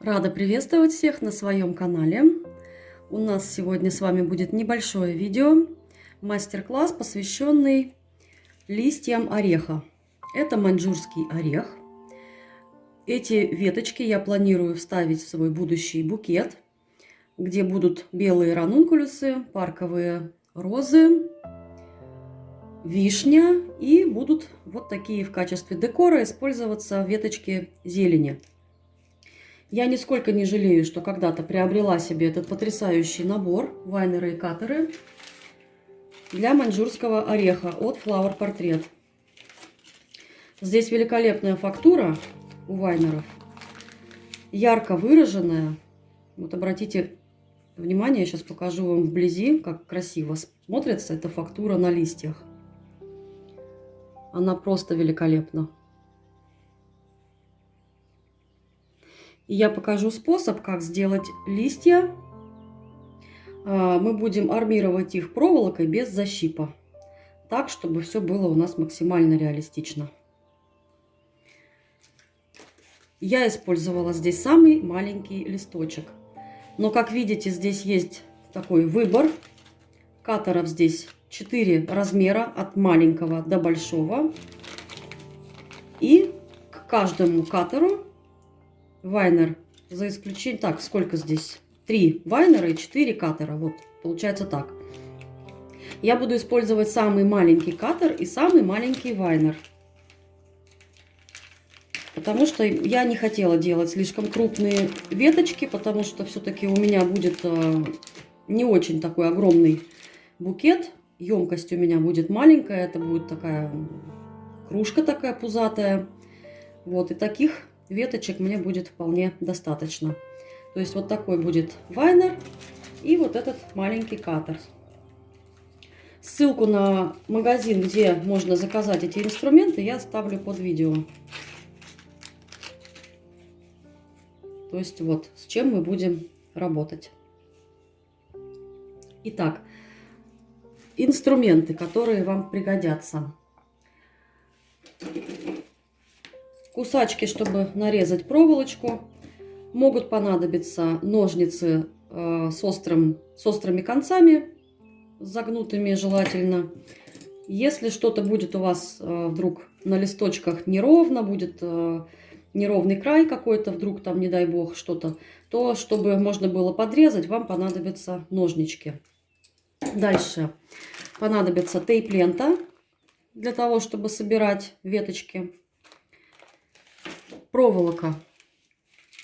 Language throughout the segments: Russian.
Рада приветствовать всех на своем канале. У нас сегодня с вами будет небольшое видео, мастер-класс, посвященный листьям ореха. Это маньчжурский орех. Эти веточки я планирую вставить в свой будущий букет, где будут белые ранункулюсы, парковые розы, вишня, и будут вот такие в качестве декора использоваться веточки зелени. Я нисколько не жалею, что когда-то приобрела себе этот потрясающий набор вайнеры и каттеры для маньчжурского ореха от Flower Portrait. Здесь великолепная фактура у вайнеров, ярко выраженная. Вот обратите внимание, я сейчас покажу вам вблизи, как красиво смотрится эта фактура на листьях. Она просто великолепна. И я покажу способ, как сделать листья. Мы будем армировать их проволокой без защипа, так, чтобы все было у нас максимально реалистично. Я использовала здесь самый маленький листочек. Но, как видите, здесь есть такой выбор. Каттеров здесь 4 размера, от маленького до большого. И к каждому каттеру вайнер, за исключением... Так, сколько здесь? 3 вайнера и 4 каттера. Вот, получается так. Я буду использовать самый маленький каттер и самый маленький вайнер. Потому что я не хотела делать слишком крупные веточки, потому что все-таки у меня будет не очень такой огромный букет. Емкость у меня будет маленькая, это будет такая кружка такая пузатая. Вот, и таких веточек мне будет вполне достаточно. То есть вот такой будет вайнер и вот этот маленький каттер. Ссылку на магазин, где можно заказать эти инструменты, я оставлю под видео. То есть вот с чем мы будем работать. Итак, инструменты, которые вам пригодятся. Кусачки, чтобы нарезать проволочку. Могут понадобиться ножницы с острыми концами, загнутыми желательно. Если что-то будет у вас вдруг на листочках неровно, будет неровный край какой-то, вдруг там, не дай бог, что-то, то, чтобы можно было подрезать, вам понадобятся ножнички. Дальше понадобится тейп-лента для того, чтобы собирать веточки. Проволока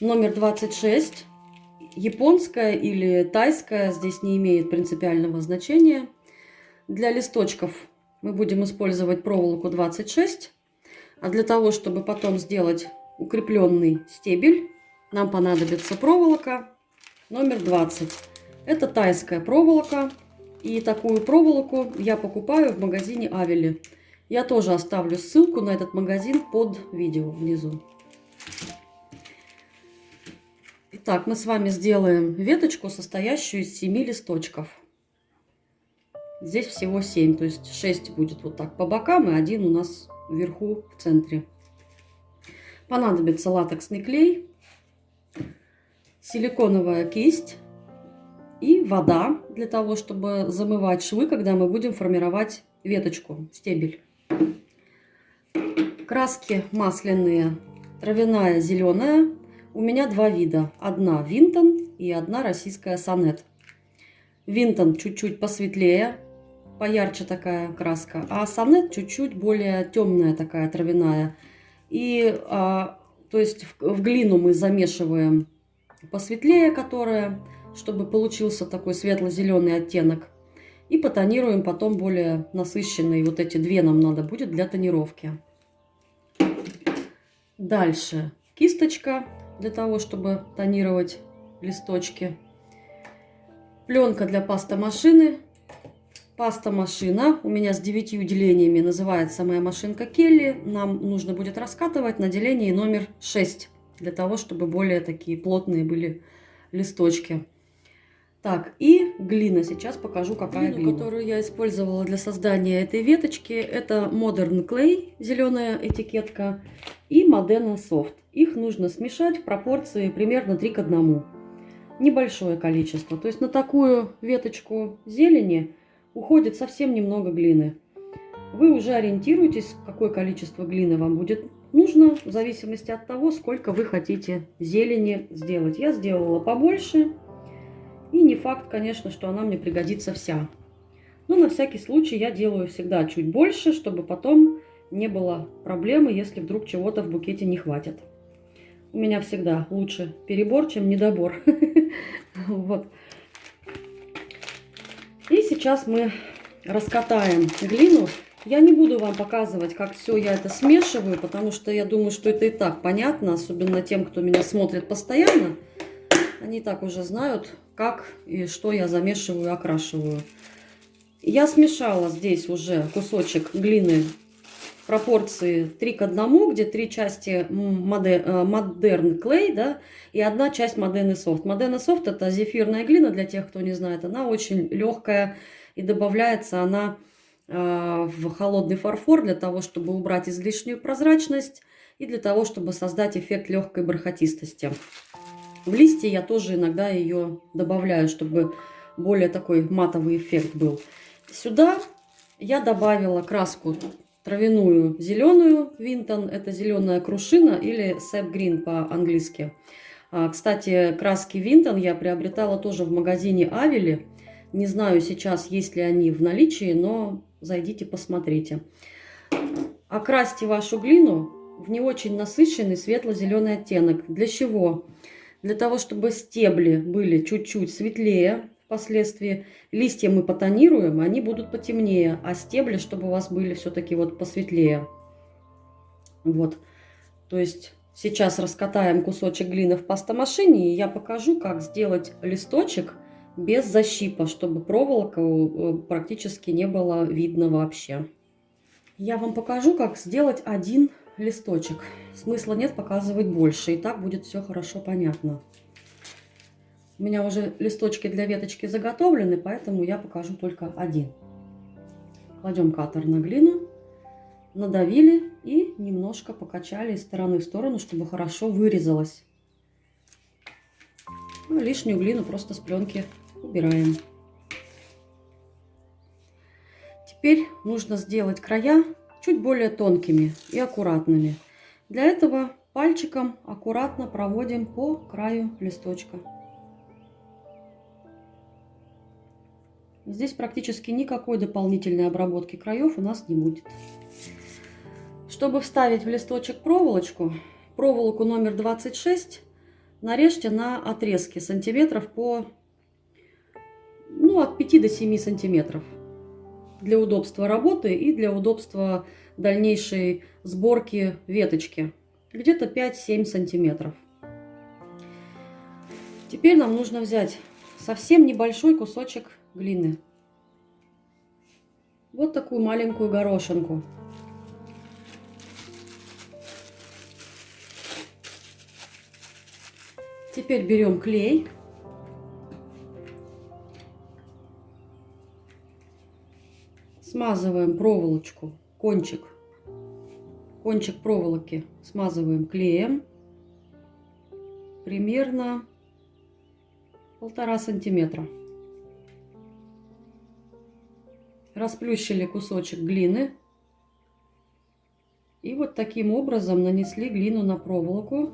номер 26, японская или тайская, здесь не имеет принципиального значения. Для листочков мы будем использовать проволоку 26, а для того, чтобы потом сделать укрепленный стебель, нам понадобится проволока номер 20. Это тайская проволока, и такую проволоку я покупаю в магазине Авели. Я тоже оставлю ссылку на этот магазин под видео внизу. Итак, мы с вами сделаем веточку, состоящую из 7 листочков. Здесь всего 7, то есть 6 будет вот так по бокам и 1 у нас вверху в центре. Понадобится латексный клей, силиконовая кисть и вода для того, чтобы замывать швы, когда мы будем формировать веточку, стебель. Краски масляные, травяная, зеленая. У меня 2 вида. Одна Винтон и одна российская Сонет. Винтон чуть-чуть посветлее, поярче такая краска, а Сонет чуть-чуть более темная такая травяная. И то есть в глину мы замешиваем посветлее, которая, чтобы получился такой светло-зеленый оттенок. И потонируем потом более насыщенные. Вот эти 2 нам надо будет для тонировки. Дальше кисточка для того, чтобы тонировать листочки. Пленка для пастомашины. Паста-машина у меня с 9 делениями, называется моя машинка Келли. Нам нужно будет раскатывать на делении номер 6, для того, чтобы более такие плотные были листочки. Так, и глина. Сейчас покажу, какая глина, которую я использовала для создания этой веточки. Это Modern Clay, зеленая этикетка, и Modena Soft. Их нужно смешать в пропорции примерно 3 к 1. Небольшое количество. То есть на такую веточку зелени уходит совсем немного глины. Вы уже ориентируетесь, какое количество глины вам будет нужно, в зависимости от того, сколько вы хотите зелени сделать. Я сделала побольше. И не факт, конечно, что она мне пригодится вся. Но на всякий случай я делаю всегда чуть больше, чтобы потом не было проблемы, если вдруг чего-то в букете не хватит. У меня всегда лучше перебор, чем недобор. Вот. И сейчас мы раскатаем глину. Я не буду вам показывать, как все я это смешиваю, потому что я думаю, что это и так понятно, особенно тем, кто меня смотрит постоянно. Они так уже знают, как и что я замешиваю, окрашиваю. Я смешала здесь уже кусочек глины в пропорции 3 к 1, где 3 части Modern Clay, да, и 1 часть Modena Soft. Modena Soft — это зефирная глина, для тех, кто не знает. Она очень легкая и добавляется она в холодный фарфор для того, чтобы убрать излишнюю прозрачность и для того, чтобы создать эффект легкой бархатистости. В листья я тоже иногда ее добавляю, чтобы более такой матовый эффект был. Сюда я добавила краску травяную зеленую Vinton. Это зеленая крушина или Sap Green по-английски. Кстати, краски Vinton я приобретала тоже в магазине Авели. Не знаю сейчас, есть ли они в наличии, но зайдите, посмотрите. Окрасьте вашу глину в не очень насыщенный светло-зеленый оттенок. Для чего? Для того, чтобы стебли были чуть-чуть светлее впоследствии. Листья мы потонируем, они будут потемнее, а стебли, чтобы у вас были все-таки вот посветлее. Вот. То есть сейчас раскатаем кусочек глины в пастомашине, и я покажу, как сделать листочек без защипа, чтобы проволоку практически не было видно вообще. Я вам покажу, как сделать один листочек. Смысла нет показывать больше, и так будет все хорошо понятно. У меня уже листочки для веточки заготовлены, поэтому я покажу только один. Кладем катер на глину, надавили и немножко покачали из стороны в сторону, чтобы хорошо вырезалось. Ну, лишнюю глину просто с пленки убираем. Теперь нужно сделать края чуть более тонкими и аккуратными. Для этого пальчиком аккуратно проводим по краю листочка. Здесь практически никакой дополнительной обработки краев у нас не будет. Чтобы вставить в листочек проволочку, проволоку номер 26 нарежьте на отрезки сантиметров по от 5 до 7 сантиметров. Для удобства работы и для удобства дальнейшей сборки веточки. Где-то 5-7 сантиметров. Теперь нам нужно взять совсем небольшой кусочек глины. Вот такую маленькую горошинку. Теперь берем клей. Смазываем проволочку, кончик проволоки смазываем клеем примерно 1,5 сантиметра. Расплющили кусочек глины и вот таким образом нанесли глину на проволоку,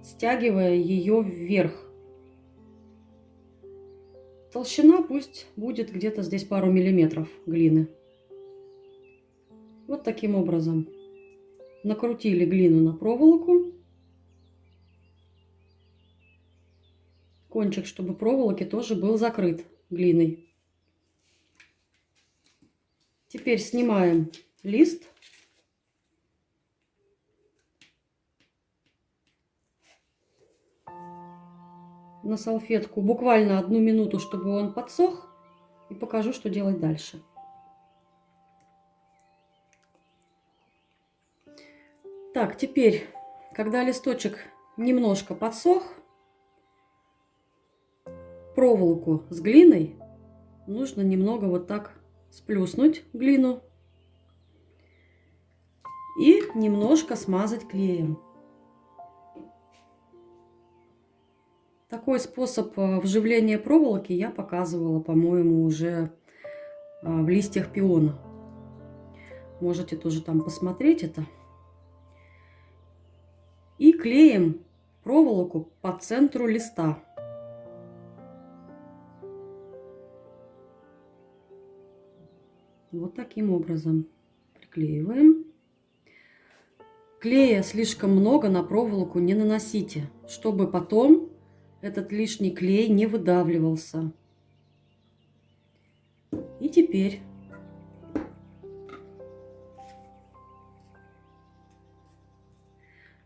стягивая ее вверх. Толщина пусть будет где-то здесь пару миллиметров глины. Вот таким образом накрутили глину на проволоку. Кончик, чтобы проволоки тоже был закрыт глиной. Теперь снимаем лист. На салфетку буквально 1 минуту, чтобы он подсох. И покажу, что делать дальше. Так, теперь, когда листочек немножко подсох, проволоку с глиной нужно немного вот так сплюснуть глину и немножко смазать клеем. Такой способ вживления проволоки я показывала, по-моему, уже в листьях пиона. Можете тоже там посмотреть это. И клеим проволоку по центру листа. Вот таким образом приклеиваем. Клея слишком много на проволоку не наносите, чтобы потом этот лишний клей не выдавливался. И теперь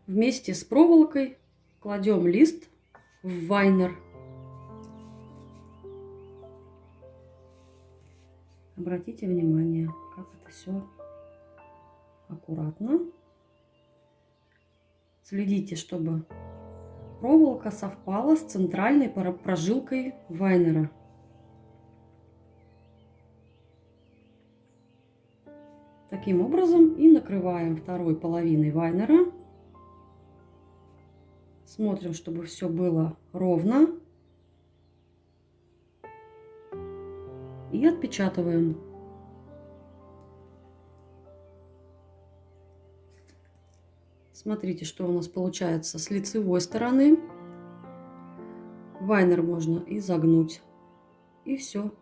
вместе с проволокой кладем лист в вайнер. Обратите внимание, как это все аккуратно. Следите, чтобы проволока совпала с центральной прожилкой вайнера. Таким образом и накрываем второй половиной вайнера. Смотрим, чтобы все было ровно. И отпечатываем. Смотрите, что у нас получается с лицевой стороны. Вайнер можно изогнуть. И все.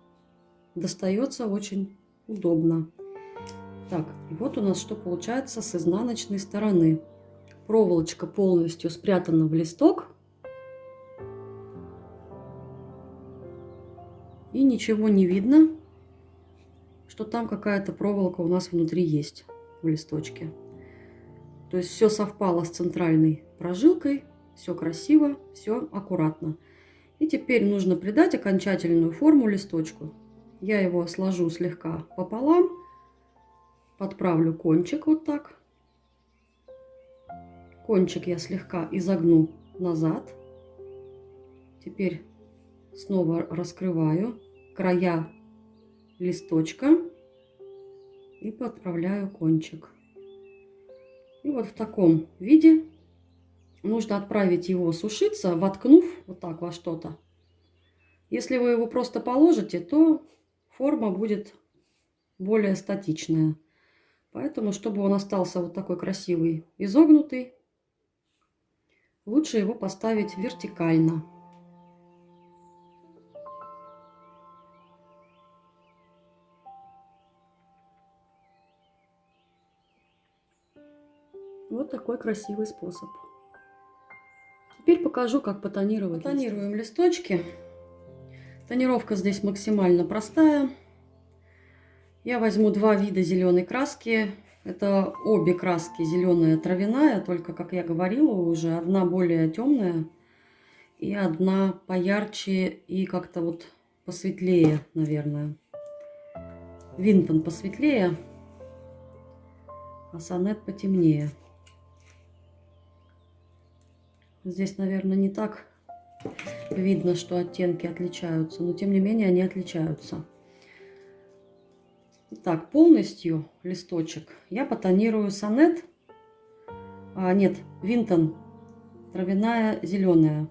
Достается очень удобно. Так, и вот у нас что получается с изнаночной стороны. Проволочка полностью спрятана в листок. И ничего не видно, что там какая-то проволока у нас внутри есть в листочке. То есть все совпало с центральной прожилкой, все красиво, все аккуратно. И теперь нужно придать окончательную форму листочку. Я его сложу слегка пополам, подправлю кончик вот так. Кончик я слегка изогну назад. Теперь снова раскрываю края листочка и подправляю кончик. И вот в таком виде нужно отправить его сушиться, воткнув вот так во что-то. Если вы его просто положите, то форма будет более статичная. Поэтому, чтобы он остался вот такой красивый, изогнутый, лучше его поставить вертикально. Вот такой красивый способ. Теперь покажу, как потонировать. Тонируем листочки. Тонировка здесь максимально простая. Я возьму два вида зеленой краски. Это обе краски, зеленая, травяная, только, как я говорила уже, одна более темная и одна поярче и как-то вот посветлее, наверное. Винтон посветлее, а сонет потемнее. Здесь, наверное, не так видно, что оттенки отличаются, но тем не менее они отличаются. Итак, полностью листочек я потонирую сонет, нет, Винтон, травяная, зеленая.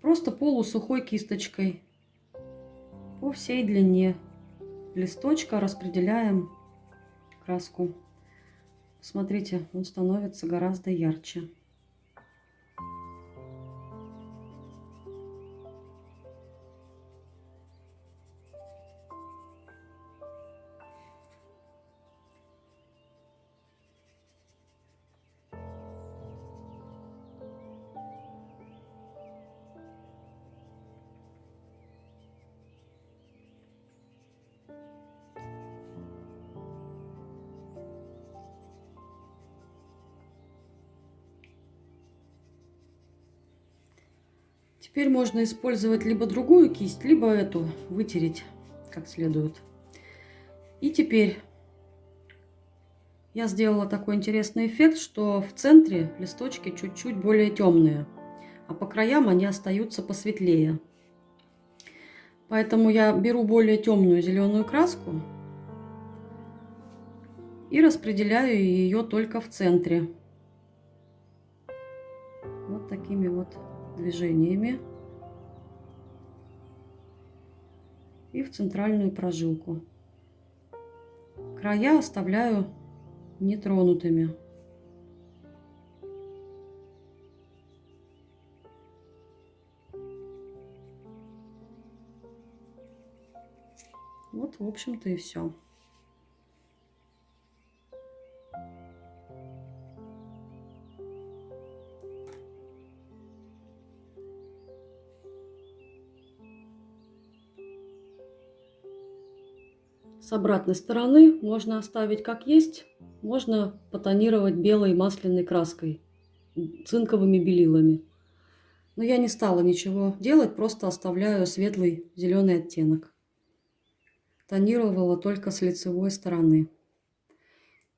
Просто полусухой кисточкой по всей длине листочка распределяем краску. Смотрите, он становится гораздо ярче. Теперь можно использовать либо другую кисть, либо эту, вытереть как следует. И теперь я сделала такой интересный эффект, что в центре листочки чуть-чуть более темные. а по краям они остаются посветлее. Поэтому я беру более темную зеленую краску и распределяю ее только в центре. Вот такими вот движениями. И в центральную прожилку. Края оставляю нетронутыми. Вот, в общем-то, и все. С обратной стороны можно оставить как есть, можно потонировать белой масляной краской, цинковыми белилами. Но я не стала ничего делать, просто оставляю светлый зеленый оттенок. Тонировала только с лицевой стороны.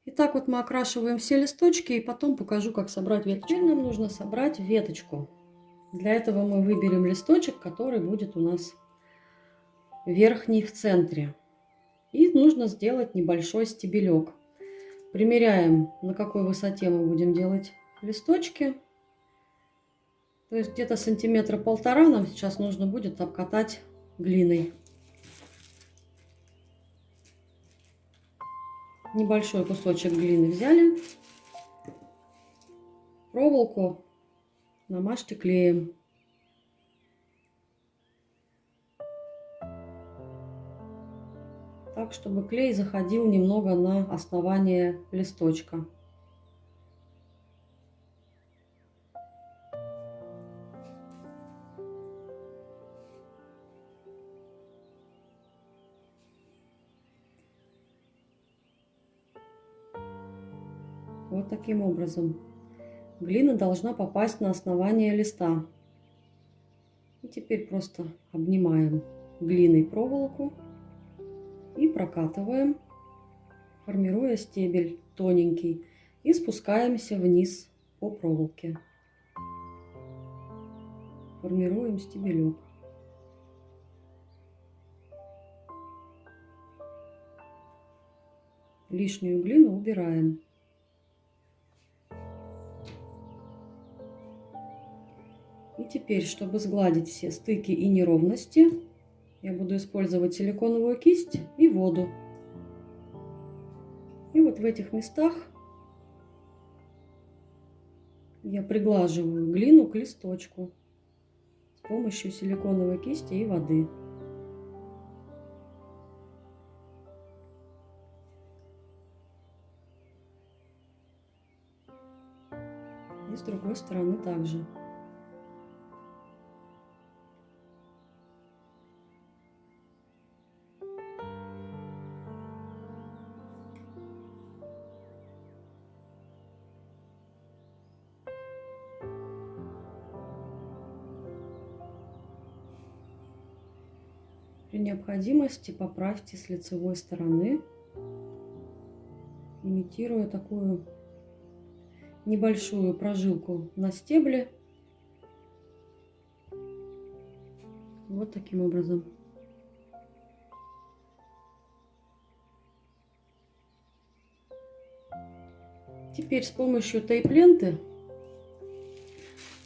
И так вот мы окрашиваем все листочки, и потом покажу, как собрать веточку. Теперь нам нужно собрать веточку. Для этого мы выберем листочек, который будет у нас верхний в центре. И нужно сделать небольшой стебелек. Примеряем, на какой высоте мы будем делать листочки. То есть где-то сантиметра полтора нам сейчас нужно будет обкатать глиной. Небольшой кусочек глины взяли. Проволоку намажьте клеем. Так, чтобы клей заходил немного на основание листочка. Вот таким образом. Глина должна попасть на основание листа. И теперь просто обнимаем глиной проволоку и прокатываем, формируя стебель тоненький, и спускаемся вниз по проволоке. Формируем стебелек. Лишнюю глину убираем. И теперь, чтобы сгладить все стыки и неровности, я буду использовать силиконовую кисть и воду. И вот в этих местах я приглаживаю глину к листочку с помощью силиконовой кисти и воды. И с другой стороны также. При необходимости поправьте с лицевой стороны, имитируя такую небольшую прожилку на стебле. Вот таким образом. Теперь с помощью тейп-ленты,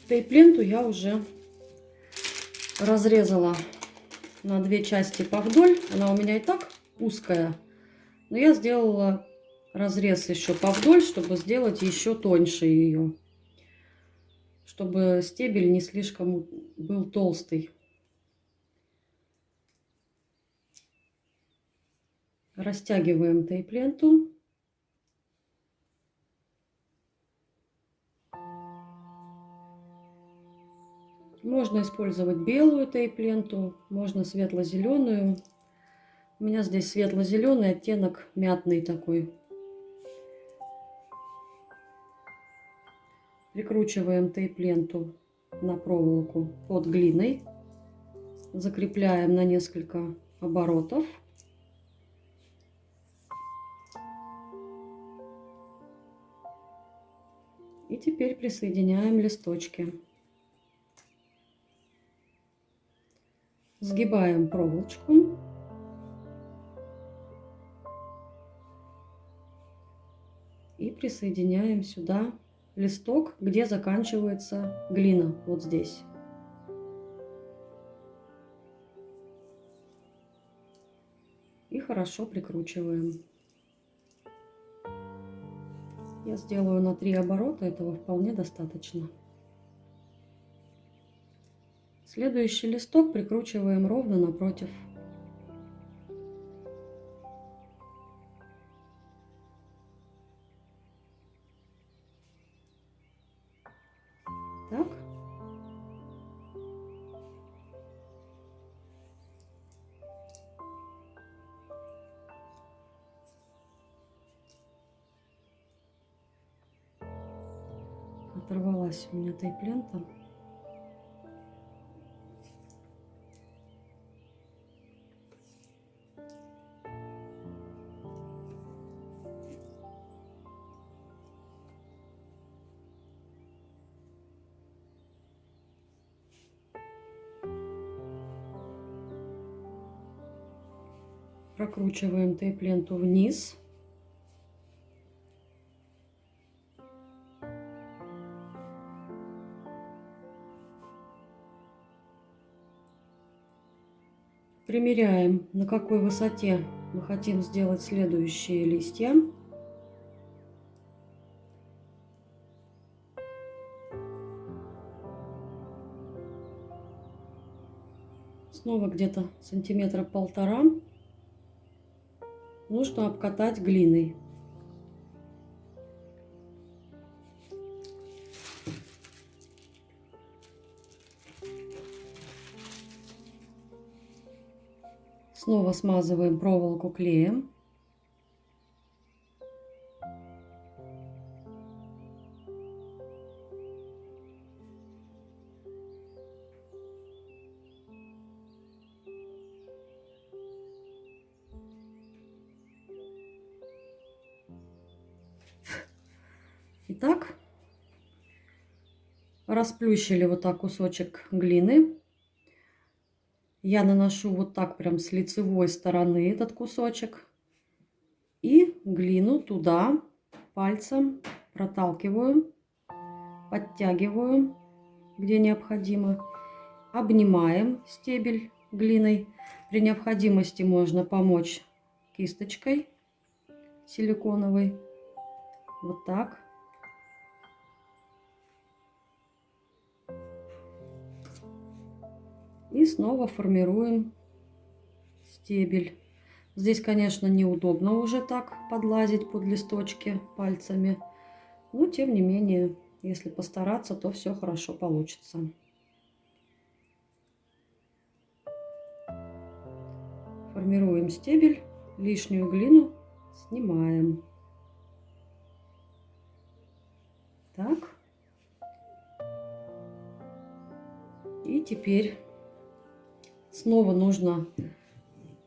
тейп-ленту я уже разрезала на две части повдоль. Она у меня и так узкая, но я сделала разрез еще повдоль, чтобы сделать еще тоньше ее, чтобы стебель не слишком был толстый. Растягиваем тейп-ленту. Можно использовать белую тейп-ленту, можно светло-зеленую. У меня здесь светло-зеленый оттенок, мятный такой. Прикручиваем тейп-ленту на проволоку под глиной. Закрепляем на несколько оборотов. И теперь присоединяем листочки. Сгибаем проволочку. И присоединяем сюда листок, где заканчивается глина, вот здесь. И хорошо прикручиваем. Я сделаю на 3 оборота, этого вполне достаточно. Следующий листок прикручиваем ровно напротив. Так. Оторвалась у меня тейп-лента. Прокручиваем тейп-ленту вниз. Примеряем, на какой высоте мы хотим сделать следующие листья. Снова где-то сантиметра 1,5 нужно обкатать глиной. Снова смазываем проволоку клеем. Итак, расплющили вот так кусочек глины. Я наношу вот так прям с лицевой стороны этот кусочек. И глину туда пальцем проталкиваю, подтягиваю, где необходимо. Обнимаем стебель глиной. При необходимости можно помочь кисточкой силиконовой. Вот так. И снова формируем стебель. Здесь, конечно, неудобно уже так подлазить под листочки пальцами. Но, тем не менее, если постараться, то все хорошо получится. Формируем стебель, лишнюю глину снимаем. Так. И теперь снова нужно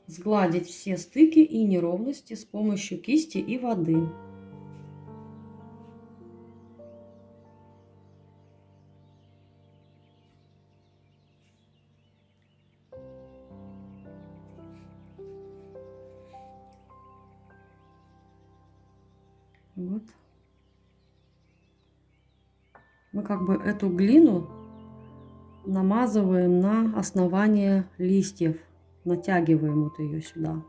сгладить все стыки и неровности с помощью кисти и воды. Вот. Мы как бы эту глину намазываем на основание листьев, натягиваем вот ее сюда.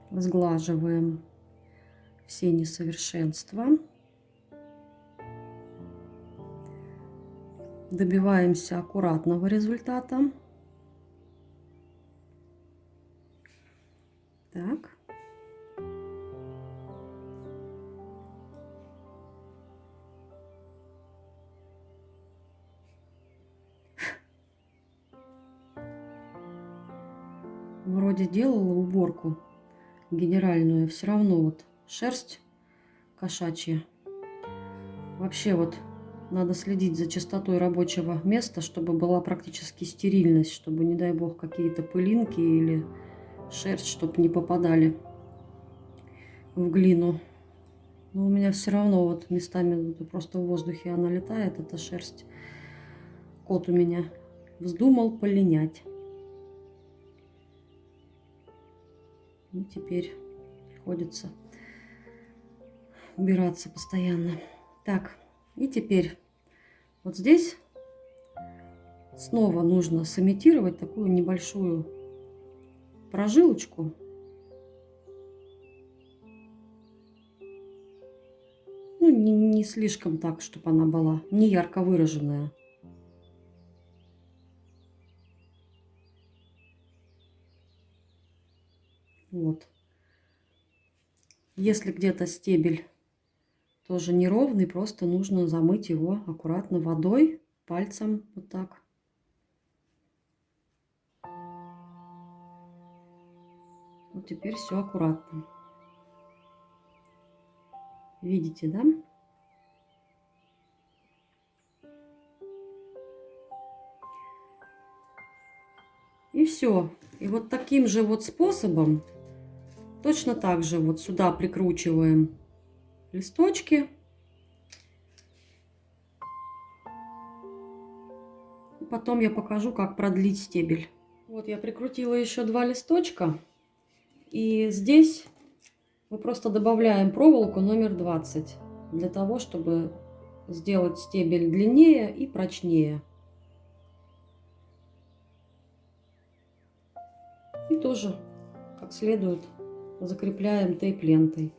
Сглаживаем все несовершенства. Добиваемся аккуратного результата. Так. Вроде делала уборку генеральную, все равно вот шерсть кошачья. Вообще вот надо следить за чистотой рабочего места, чтобы была практически стерильность, чтобы, не дай бог, какие-то пылинки или шерсть, чтобы не попадали в глину. Но у меня все равно вот местами просто в воздухе она летает, эта шерсть. Кот у меня вздумал полинять. И теперь приходится убираться постоянно. Так, и теперь вот здесь снова нужно сымитировать такую небольшую прожилочку. Ну, не слишком так, чтобы она была не ярко выраженная. Вот. Если где-то стебель тоже неровный, просто нужно замыть его аккуратно водой, пальцем, вот так. Вот теперь все аккуратно. Видите, да? И все. И вот таким же вот способом точно так же вот сюда прикручиваем листочки. И потом я покажу, как продлить стебель. Вот я прикрутила еще 2 листочка. И здесь мы просто добавляем проволоку номер 20 для того, чтобы сделать стебель длиннее и прочнее. И тоже как следует закрепляем тейп-лентой.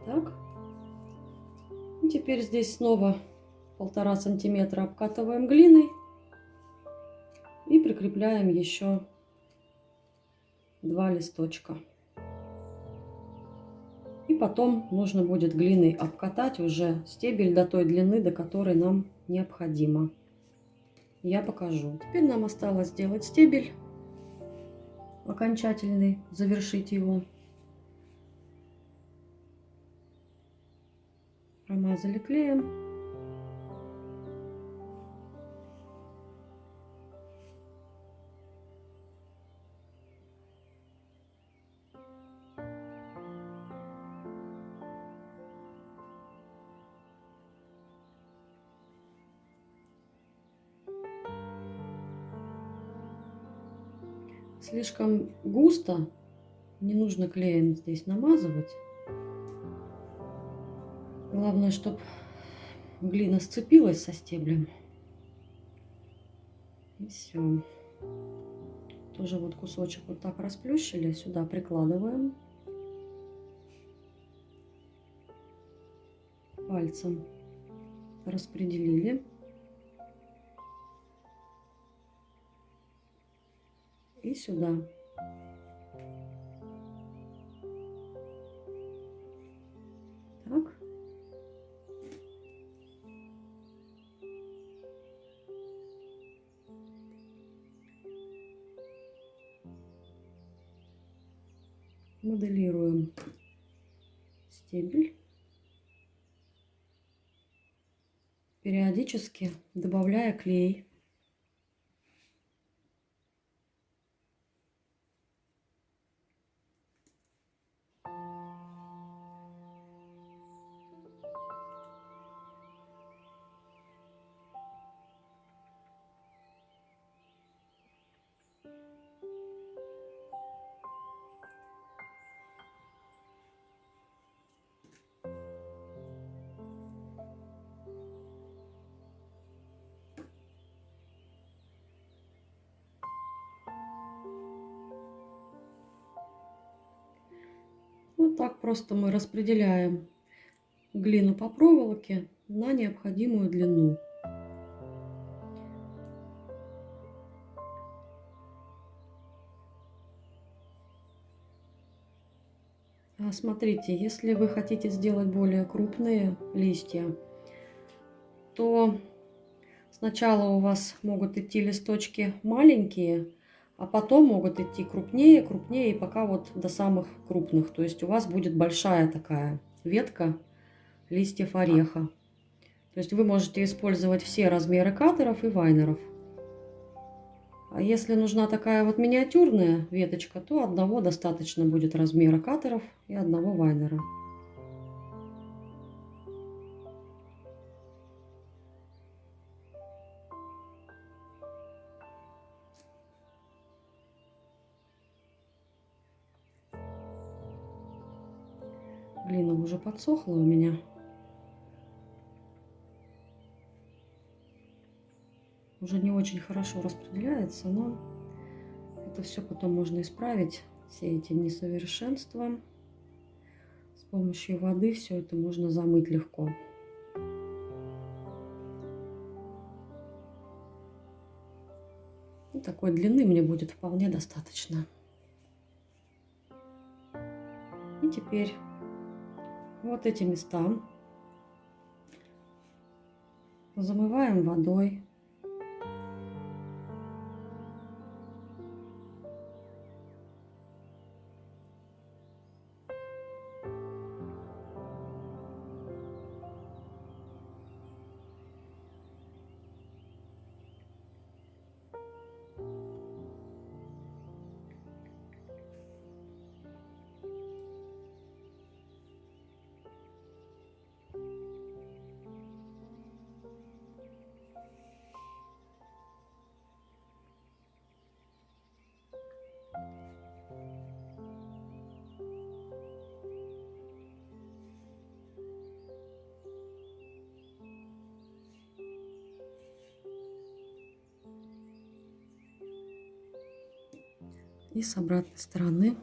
Так. И теперь здесь снова 1,5 сантиметра обкатываем глиной и прикрепляем еще 2 листочка. И потом нужно будет глиной обкатать уже стебель до той длины, до которой нам необходимо. Я покажу. Теперь нам осталось сделать стебель окончательный, завершить его. Промазали клеем. Слишком густо, не нужно клеем здесь намазывать. Главное, чтобы глина сцепилась со стеблем. И все. Тоже вот кусочек вот так расплющили, сюда прикладываем. Пальцем распределили. И сюда. Так. Моделируем стебель, периодически добавляя клей. Вот так просто мы распределяем глину по проволоке на необходимую длину. Смотрите, если вы хотите сделать более крупные листья, то Сначала у вас могут идти листочки маленькие, а потом могут идти крупнее, крупнее, и пока вот до самых крупных. То есть у вас будет большая такая ветка листьев ореха. То есть вы можете использовать все размеры каттеров и вайнеров. А если нужна такая вот миниатюрная веточка, то одного достаточно будет размера каттеров и одного вайнера. Глина уже подсохла у меня. Уже не очень хорошо распределяется, но это все потом можно исправить. Все эти несовершенства. С помощью воды все это можно замыть легко. И такой длины мне будет вполне достаточно. И теперь вот эти места замываем водой. И с обратной стороны.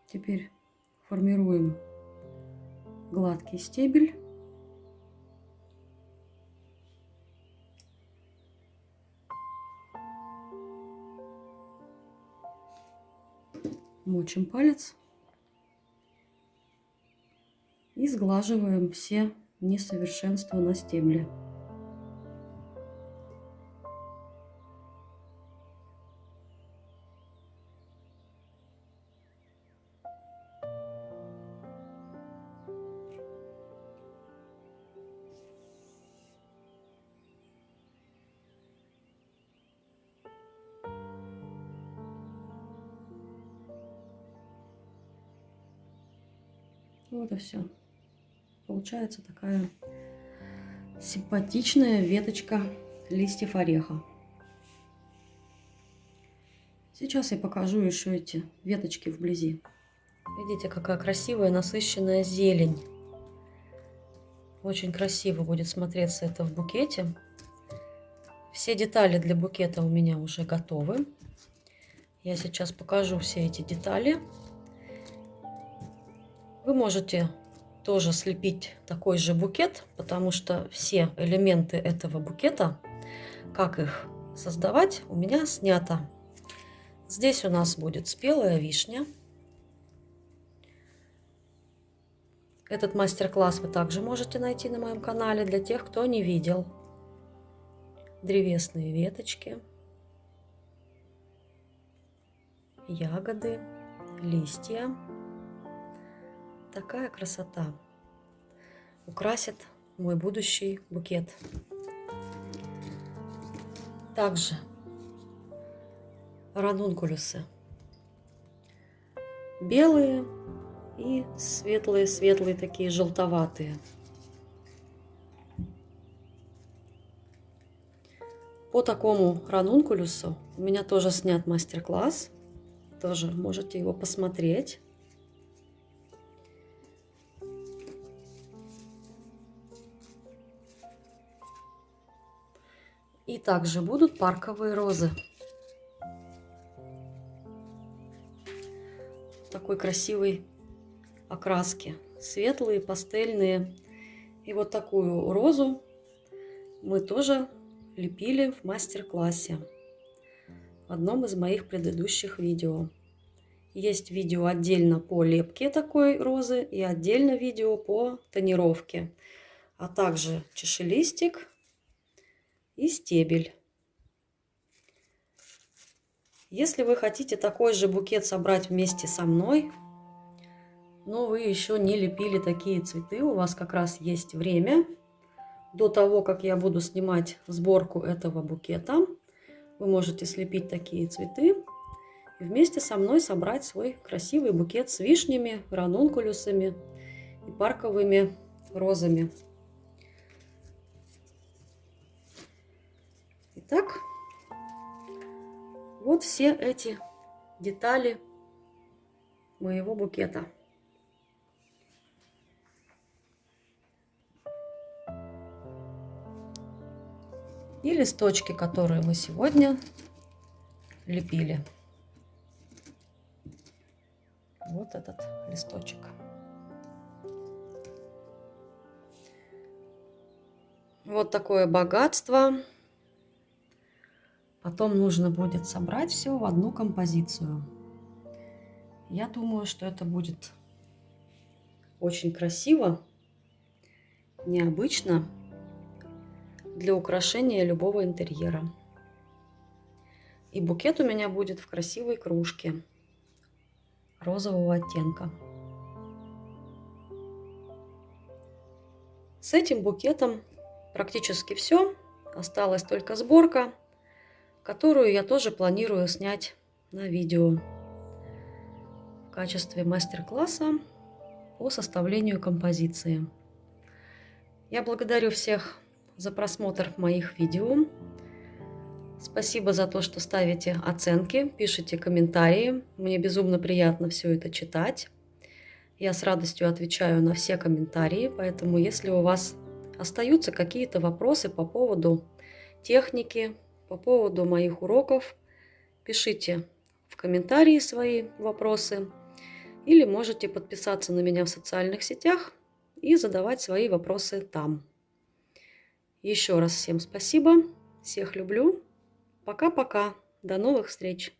Теперь формируем гладкий стебель. Мочим палец и сглаживаем все несовершенства на стебле. Вот и все. Получается такая симпатичная веточка листьев ореха. Сейчас я покажу еще эти веточки вблизи. Видите, какая красивая насыщенная зелень. Очень красиво будет смотреться это в букете. Все детали для букета у меня уже готовы. Я сейчас покажу все эти детали. Вы можете тоже слепить такой же букет, потому что все элементы этого букета, как их создавать, у меня снято. Здесь у нас будет спелая вишня. Этот мастер-класс вы также можете найти на моем канале для тех, кто не видел. Древесные веточки, ягоды, листья. Такая красота украсит мой будущий букет. Также ранункулюсы белые и светлые-светлые, такие желтоватые. По такому ранункулюсу у меня тоже снят мастер-класс. Тоже можете его посмотреть. И также будут парковые розы. Такой красивой окраски. Светлые, пастельные. И вот такую розу мы тоже лепили в мастер-классе в одном из моих предыдущих видео. Есть видео отдельно по лепке такой розы и отдельно видео по тонировке, а также чашелистик и стебель. Если вы хотите такой же букет собрать вместе со мной, но вы еще не лепили такие цветы, у вас как раз есть время до того, как я буду снимать сборку этого букета, вы можете слепить такие цветы и вместе со мной собрать свой красивый букет с вишнями, ранункулюсами и парковыми розами. Итак, вот все эти детали моего букета. И листочки, которые мы сегодня лепили. Вот этот листочек. Вот такое богатство. Потом нужно будет собрать все в одну композицию. Я думаю, что это будет очень красиво, необычно, для украшения любого интерьера. И букет у меня будет в красивой кружке розового оттенка. С этим букетом практически все. Осталась только сборка, которую я тоже планирую снять на видео в качестве мастер-класса по составлению композиции. Я благодарю всех за просмотр моих видео. Спасибо за то, что ставите оценки, пишите комментарии. Мне безумно приятно все это читать. Я с радостью отвечаю на все комментарии, поэтому если у вас остаются какие-то вопросы по поводу техники, по поводу моих уроков, пишите в комментарии свои вопросы или можете подписаться на меня в социальных сетях и задавать свои вопросы там. Еще раз всем спасибо, всех люблю. Пока-пока, до новых встреч!